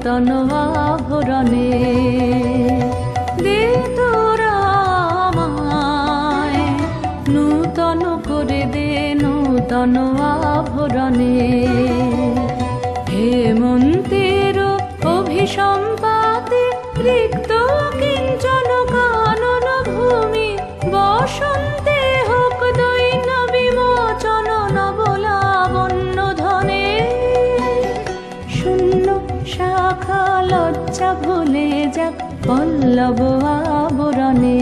নূতন আভরণে। দে তোরা আমায় নূতন করে দে নূতন আভরণে। হেমন্তের অভিসম্পাতে রিক্ত কিঞ্চন কানন ভূমি, বসন্তে হোক দৈন্য বিমোচন নবলাবণ্য ধনে। শূন্য শাখা লজ্জা ভুলে যাক পল্লব আবরণে।